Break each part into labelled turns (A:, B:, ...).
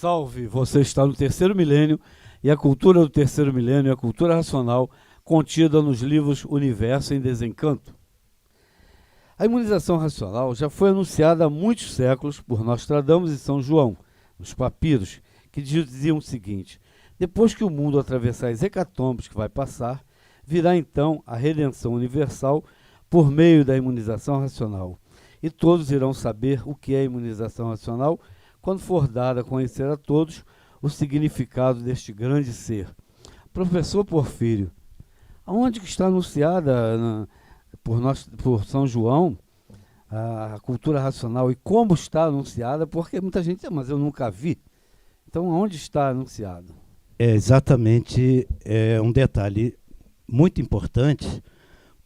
A: Salve! Você está no terceiro milênio e a cultura do terceiro milênio é a cultura racional contida nos livros Universo em Desencanto. A imunização racional já foi anunciada há muitos séculos por Nostradamus e São João, nos papiros, que diziam o seguinte: depois que o mundo atravessar as hecatombes que vai passar, virá então a redenção universal por meio da imunização racional. E todos irão saber o que é imunização racional quando for dado a conhecer a todos o significado deste grande ser. Professor Porfírio, aonde que está anunciada por São João a cultura racional e como está anunciada? Porque muita gente diz, mas eu nunca vi. Então, onde está anunciado?
B: É exatamente um detalhe muito importante,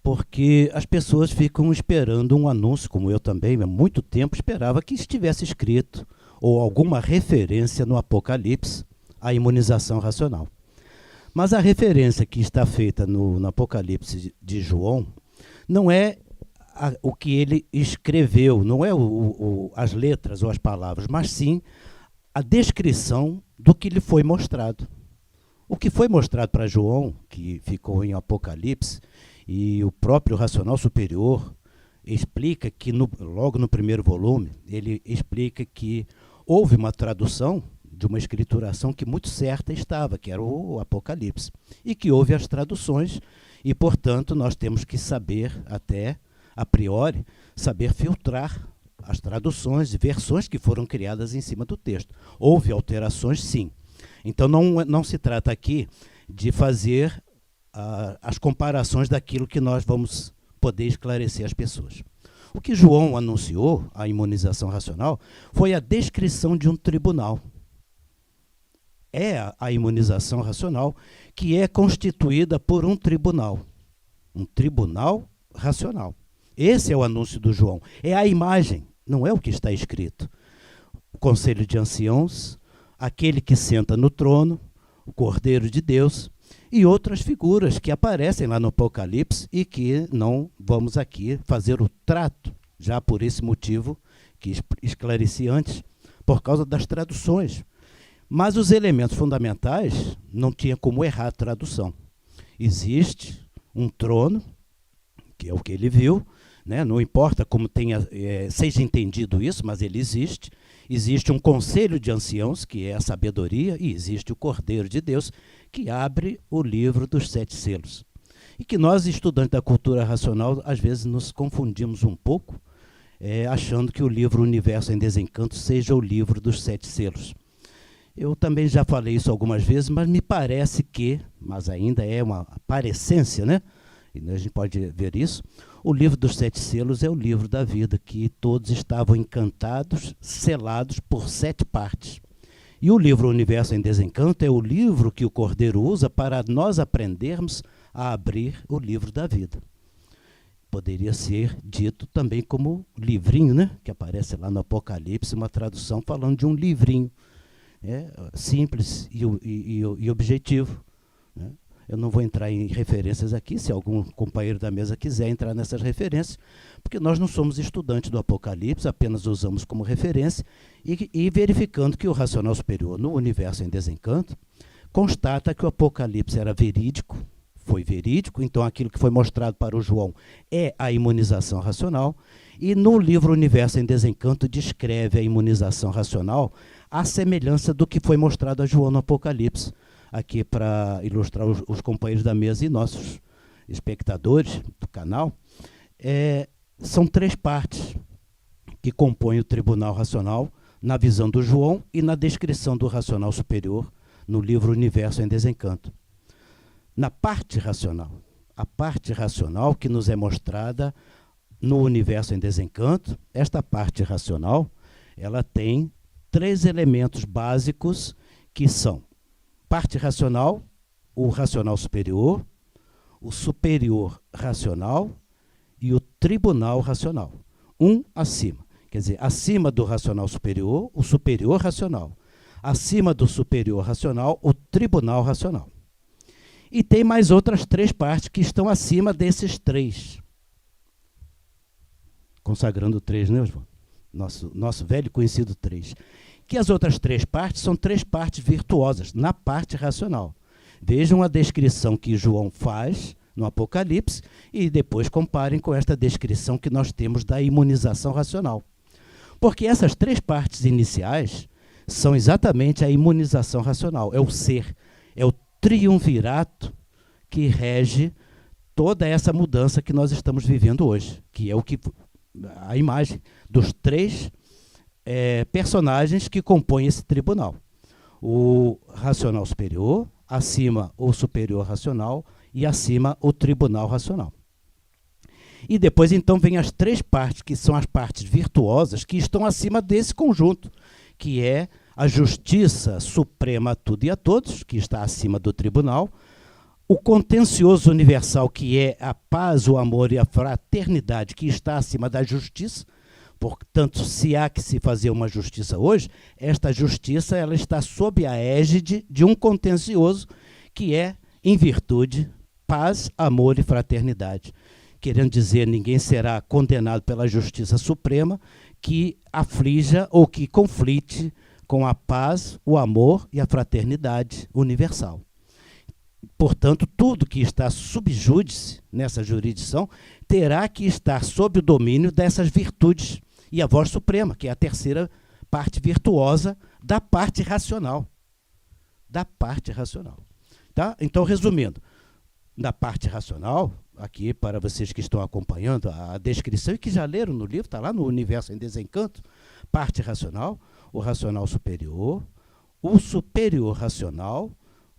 B: porque as pessoas ficam esperando um anúncio, como eu também, há muito tempo esperava que estivesse escrito ou alguma referência no Apocalipse à imunização racional. Mas a referência que está feita no Apocalipse de João não é o que ele escreveu, não é as letras ou as palavras, mas sim a descrição do que lhe foi mostrado. O que foi mostrado para João, que ficou em Apocalipse, e o próprio Racional Superior explica que, logo no primeiro volume, ele explica que houve uma tradução de uma escrituração que muito certa estava, que era o Apocalipse, e que houve as traduções, e, portanto, nós temos que saber, até a priori, saber filtrar as traduções e versões que foram criadas em cima do texto. Houve alterações, sim. Então, não se trata aqui de fazer as comparações daquilo que nós vamos poder esclarecer às pessoas. O que João anunciou, a imunização racional, foi a descrição de um tribunal. É a imunização racional que é constituída por um tribunal racional. Esse é o anúncio do João. É a imagem, não é o que está escrito. O Conselho de Anciãos, aquele que senta no trono, o Cordeiro de Deus e outras figuras que aparecem lá no Apocalipse e que não vamos aqui fazer o trato, já por esse motivo que esclareci antes, por causa das traduções. Mas os elementos fundamentais não tinha como errar a tradução. Existe um trono, que é o que ele viu, né? Não importa como seja entendido isso, mas ele existe. Existe um conselho de anciãos, que é a sabedoria, e existe o Cordeiro de Deus, que abre o livro dos 7 selos. E que nós, estudantes da cultura racional, às vezes nos confundimos um pouco, achando que o livro Universo em Desencanto seja o livro dos 7 selos. Eu também já falei isso algumas vezes, mas me parece que, mas ainda é uma parecência, né? E a gente pode ver isso. O livro dos 7 selos é o livro da vida, que todos estavam encantados, selados por 7 partes. E o livro Universo em Desencanto é o livro que o Cordeiro usa para nós aprendermos a abrir o livro da vida. Poderia ser dito também como livrinho, né? Que aparece lá no Apocalipse, uma tradução falando de um livrinho. Simples e objetivo, né? Eu não vou entrar em referências aqui, se algum companheiro da mesa quiser entrar nessas referências, porque nós não somos estudantes do Apocalipse, apenas usamos como referência, e verificando que o Racional Superior, no Universo em Desencanto, constata que o Apocalipse era verídico, foi verídico, então aquilo que foi mostrado para o João é a imunização racional, e no livro Universo em Desencanto descreve a imunização racional à semelhança do que foi mostrado a João no Apocalipse, aqui para ilustrar os companheiros da mesa e nossos espectadores do canal. São 3 partes que compõem o Tribunal Racional na visão do João e na descrição do Racional Superior no livro Universo em Desencanto. Na parte racional, a parte racional que nos é mostrada no Universo em Desencanto, esta parte racional, ela tem 3 elementos básicos que são parte racional, o racional superior, o superior racional e o tribunal racional. Um acima. Quer dizer, acima do racional superior, o superior racional. Acima do superior racional, o tribunal racional. E tem mais outras 3 partes que estão acima desses 3. Consagrando 3, né, Oswaldo? Nosso velho conhecido 3. que as outras três partes são três partes virtuosas, na parte racional. Vejam a descrição que João faz no Apocalipse e depois comparem com esta descrição que nós temos da imunização racional. Porque essas três partes iniciais são exatamente a imunização racional. É o ser, é o triunvirato que rege toda essa mudança que nós estamos vivendo hoje, que é a imagem dos três personagens que compõem esse tribunal. O racional superior, acima o superior racional e acima o tribunal racional. E depois, então, vem as três partes, que são as partes virtuosas, que estão acima desse conjunto, que é a justiça suprema a tudo e a todos, que está acima do tribunal, o contencioso universal, que é a paz, o amor e a fraternidade, que está acima da justiça. Portanto, se há que se fazer uma justiça hoje, esta justiça ela está sob a égide de um contencioso que é, em virtude, paz, amor e fraternidade. Querendo dizer, ninguém será condenado pela justiça suprema que aflija ou que conflite com a paz, o amor e a fraternidade universal. Portanto, tudo que está sub júdice nessa jurisdição terá que estar sob o domínio dessas virtudes. E a voz suprema, que é a terceira parte virtuosa da parte racional. Da parte racional. Tá? Então, resumindo, na parte racional, aqui para vocês que estão acompanhando a descrição e que já leram no livro, está lá no Universo em Desencanto, parte racional, o racional superior, o superior racional,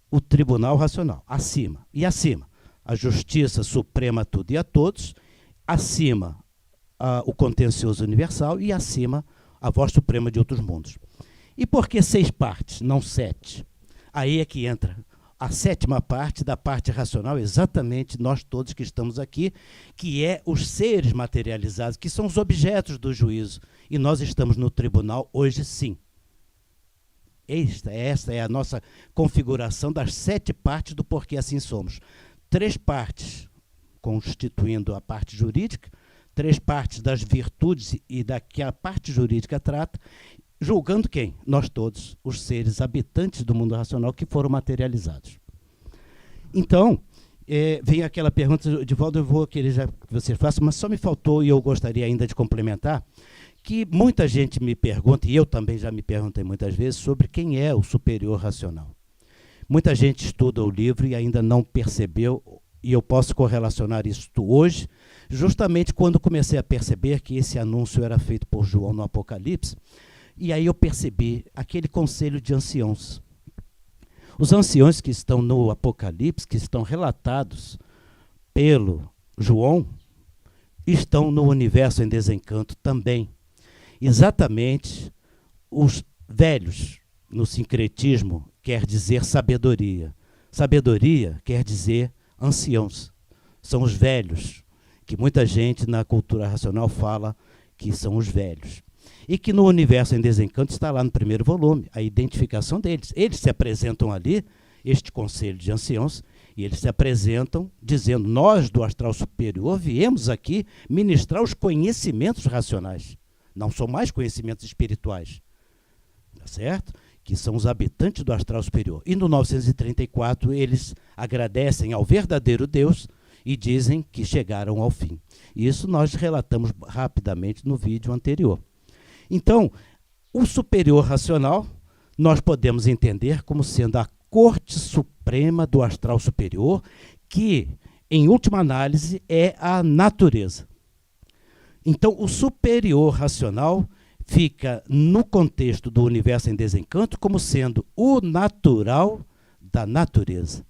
B: o tribunal racional, acima. E acima, a justiça suprema a tudo e a todos, acima o contencioso universal e acima a voz suprema de outros mundos. E por que 6 partes, não 7? Aí é que entra a 7ª parte da parte racional, exatamente nós todos que estamos aqui, que é os seres materializados, que são os objetos do juízo. E nós estamos no tribunal hoje, sim. Esta é a nossa configuração das 7 partes do porquê assim somos. 3 partes constituindo a parte jurídica, 3 partes das virtudes e da que a parte jurídica trata, julgando quem? Nós todos, os seres habitantes do mundo racional que foram materializados. Então, vem aquela pergunta, Divaldo, eu vou querer já que você faça, mas só me faltou, e eu gostaria ainda de complementar, que muita gente me pergunta, e eu também já me perguntei muitas vezes, sobre quem é o superior racional. Muita gente estuda o livro e ainda não percebeu, e eu posso correlacionar isso hoje, justamente quando comecei a perceber que esse anúncio era feito por João no Apocalipse, e aí eu percebi aquele conselho de anciãos. Os anciãos que estão no Apocalipse, que estão relatados pelo João, estão no Universo em Desencanto também. Exatamente os velhos, no sincretismo, quer dizer sabedoria. Sabedoria quer dizer anciãos. São os velhos, que muita gente na cultura racional fala que são os velhos. E que no Universo em Desencanto está lá no primeiro volume, a identificação deles. Eles se apresentam ali, este conselho de anciãos, e eles se apresentam dizendo, nós do astral superior viemos aqui ministrar os conhecimentos racionais. Não são mais conhecimentos espirituais, tá certo? Que são os habitantes do astral superior. E no 934 eles agradecem ao verdadeiro Deus e dizem que chegaram ao fim. Isso nós relatamos rapidamente no vídeo anterior. Então, o superior racional nós podemos entender como sendo a corte suprema do astral superior, que, em última análise, é a natureza. Então, o superior racional fica no contexto do Universo em Desencanto como sendo o natural da natureza.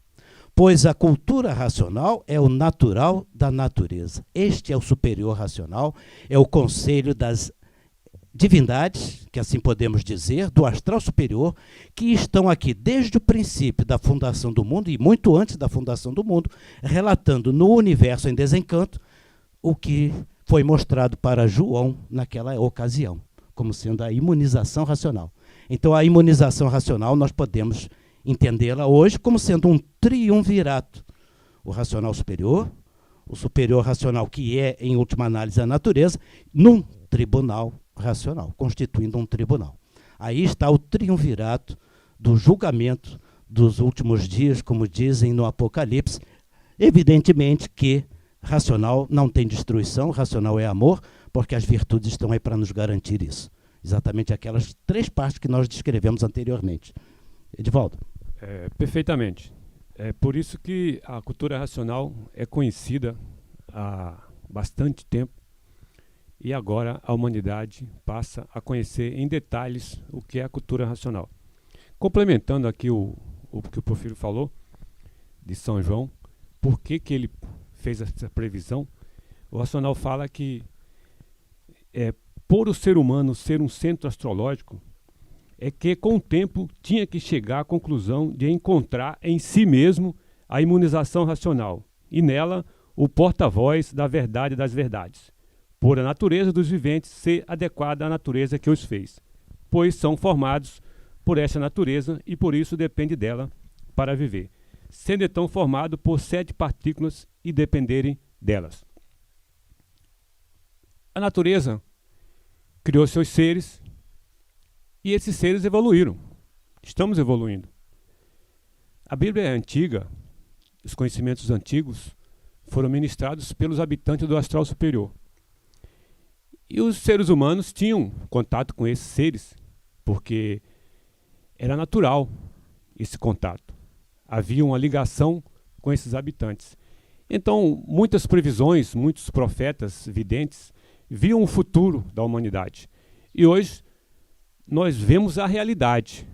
B: Pois a cultura racional é o natural da natureza. Este é o superior racional, é o conselho das divindades, que assim podemos dizer, do astral superior, que estão aqui desde o princípio da fundação do mundo e muito antes da fundação do mundo, relatando no Universo em Desencanto o que foi mostrado para João naquela ocasião, como sendo a imunização racional. Então, a imunização racional nós podemos entendê-la hoje como sendo um triunvirato. O racional superior, o superior racional, que é, em última análise, a natureza, num tribunal racional, constituindo um tribunal. Aí está o triunvirato do julgamento dos últimos dias, como dizem no Apocalipse. Evidentemente que racional não tem destruição, racional é amor, porque as virtudes estão aí para nos garantir isso. Exatamente aquelas 3 partes que nós descrevemos anteriormente. Edivaldo.
C: Perfeitamente. É por isso que a cultura racional é conhecida há bastante tempo e agora a humanidade passa a conhecer em detalhes o que é a cultura racional. Complementando aqui o que o Porfírio falou de São João, por que ele fez essa previsão? O racional fala que por o ser humano ser um centro astrológico, é que com o tempo tinha que chegar à conclusão de encontrar em si mesmo a imunização racional e nela o porta-voz da verdade das verdades, por a natureza dos viventes ser adequada à natureza que os fez, pois são formados por essa natureza e por isso depende dela para viver, sendo então formado por 7 partículas e dependerem delas. A natureza criou seus seres e esses seres evoluíram. Estamos evoluindo. A Bíblia é antiga, os conhecimentos antigos foram ministrados pelos habitantes do astral superior. E os seres humanos tinham contato com esses seres, porque era natural esse contato. Havia uma ligação com esses habitantes. Então, muitas previsões, muitos profetas videntes viam o futuro da humanidade. E hoje nós vemos a realidade.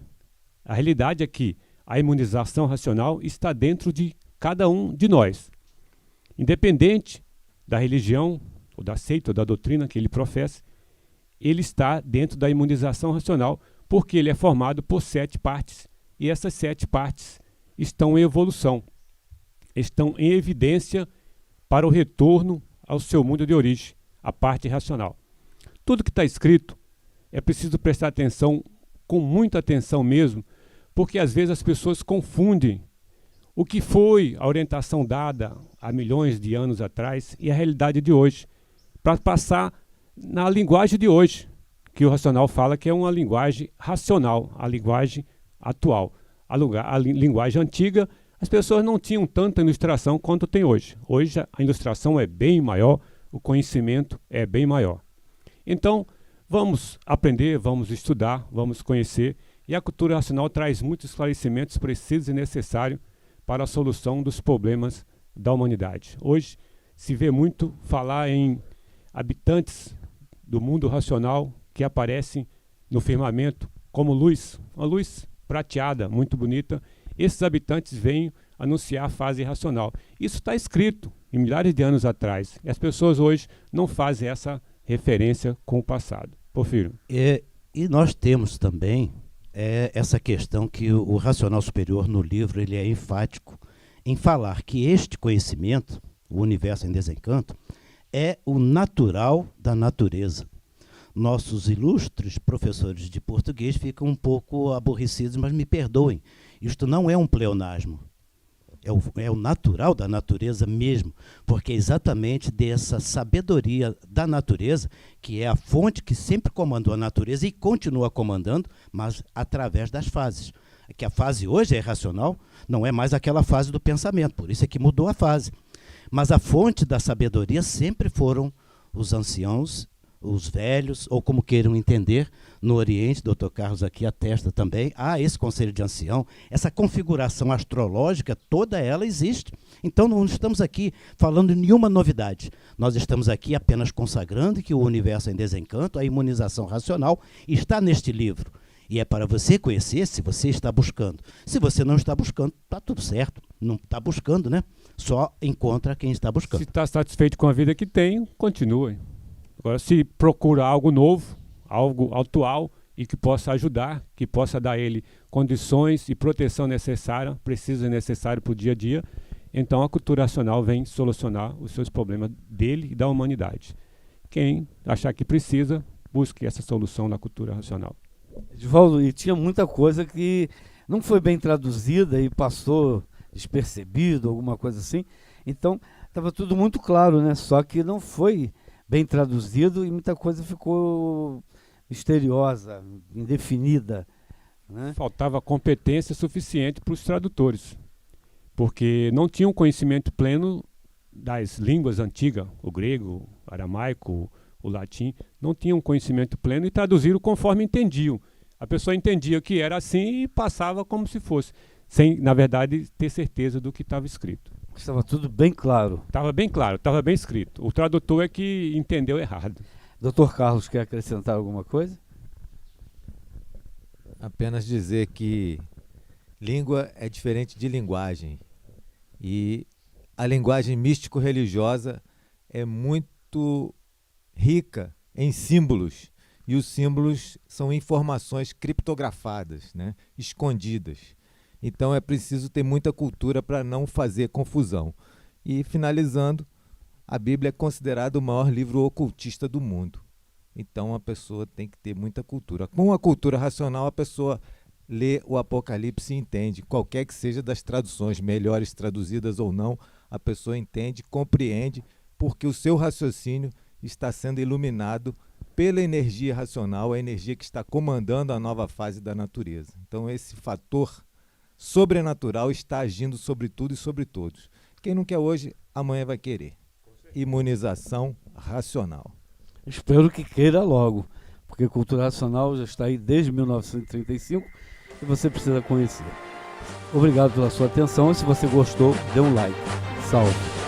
C: A realidade é que a imunização racional está dentro de cada um de nós. Independente da religião, ou da seita, ou da doutrina que ele professa, ele está dentro da imunização racional, porque ele é formado por 7 partes, e essas 7 partes estão em evolução, estão em evidência para o retorno ao seu mundo de origem, a parte racional. Tudo que está escrito é preciso prestar atenção, com muita atenção mesmo, porque às vezes as pessoas confundem o que foi a orientação dada há milhões de anos atrás e a realidade de hoje, para passar na linguagem de hoje, que o racional fala que é uma linguagem racional, a linguagem atual. A linguagem antiga, as pessoas não tinham tanta ilustração quanto tem hoje. Hoje a ilustração é bem maior, o conhecimento é bem maior. Então, vamos aprender, vamos estudar, vamos conhecer, e a cultura racional traz muitos esclarecimentos precisos e necessários para a solução dos problemas da humanidade. Hoje se vê muito falar em habitantes do mundo racional que aparecem no firmamento como luz, uma luz prateada, muito bonita. Esses habitantes vêm anunciar a fase racional. Isso está escrito em milhares de anos atrás, e as pessoas hoje não fazem essa referência com o passado. Porfírio.
B: E nós temos também essa questão que o racional superior no livro ele é enfático em falar que este conhecimento, o universo em desencanto, é o natural da natureza. Nossos ilustres professores de português ficam um pouco aborrecidos, mas me perdoem, isto não é um pleonasmo. É o natural da natureza mesmo, porque é exatamente dessa sabedoria da natureza, que é a fonte que sempre comandou a natureza e continua comandando, mas através das fases. Que a fase hoje é racional, não é mais aquela fase do pensamento, por isso é que mudou a fase. Mas a fonte da sabedoria sempre foram os anciãos, os velhos, ou como queiram entender, no Oriente, Dr. Carlos aqui atesta também, esse conselho de ancião, essa configuração astrológica, toda ela existe. Então não estamos aqui falando de nenhuma novidade, nós estamos aqui apenas consagrando que o universo em desencanto, a imunização racional, está neste livro. E é para você conhecer se você está buscando. Se você não está buscando, está tudo certo. Não está buscando, né? Só encontra quem está buscando.
C: Se está satisfeito com a vida que tem, continue. Agora, se procura algo novo, algo atual e que possa ajudar, que possa dar a ele condições e proteção necessária, precisa e necessário para o dia a dia, então a cultura racional vem solucionar os seus problemas dele e da humanidade. Quem achar que precisa, busque essa solução na cultura racional.
A: Edivaldo, e tinha muita coisa que não foi bem traduzida e passou despercebido, alguma coisa assim. Então, estava tudo muito claro, né? Só que não foi bem traduzido e muita coisa ficou misteriosa, indefinida, né?
C: Faltava competência suficiente para os tradutores, porque não tinham conhecimento pleno das línguas antigas, o grego, o aramaico, o latim, não tinham conhecimento pleno e traduziram conforme entendiam. A pessoa entendia que era assim e passava como se fosse, sem, na verdade, ter certeza do que estava escrito.
A: Estava tudo bem claro.
C: Estava bem claro, estava bem escrito. O tradutor é que entendeu errado.
A: Dr. Carlos, quer acrescentar alguma coisa?
D: Apenas dizer que língua é diferente de linguagem. E a linguagem místico-religiosa é muito rica em símbolos. E os símbolos são informações criptografadas, né? Escondidas. Então é preciso ter muita cultura para não fazer confusão. E finalizando, a Bíblia é considerada o maior livro ocultista do mundo. Então a pessoa tem que ter muita cultura. Com a cultura racional, a pessoa lê o Apocalipse e entende. Qualquer que seja das traduções, melhores traduzidas ou não, a pessoa entende, compreende, porque o seu raciocínio está sendo iluminado pela energia racional, a energia que está comandando a nova fase da natureza. Então esse fator sobrenatural está agindo sobre tudo e sobre todos. Quem não quer hoje, amanhã vai querer. Imunização racional.
A: Espero que queira logo, porque cultura racional já está aí desde 1935 e você precisa conhecer. Obrigado pela sua atenção e se você gostou, dê um like. Salve!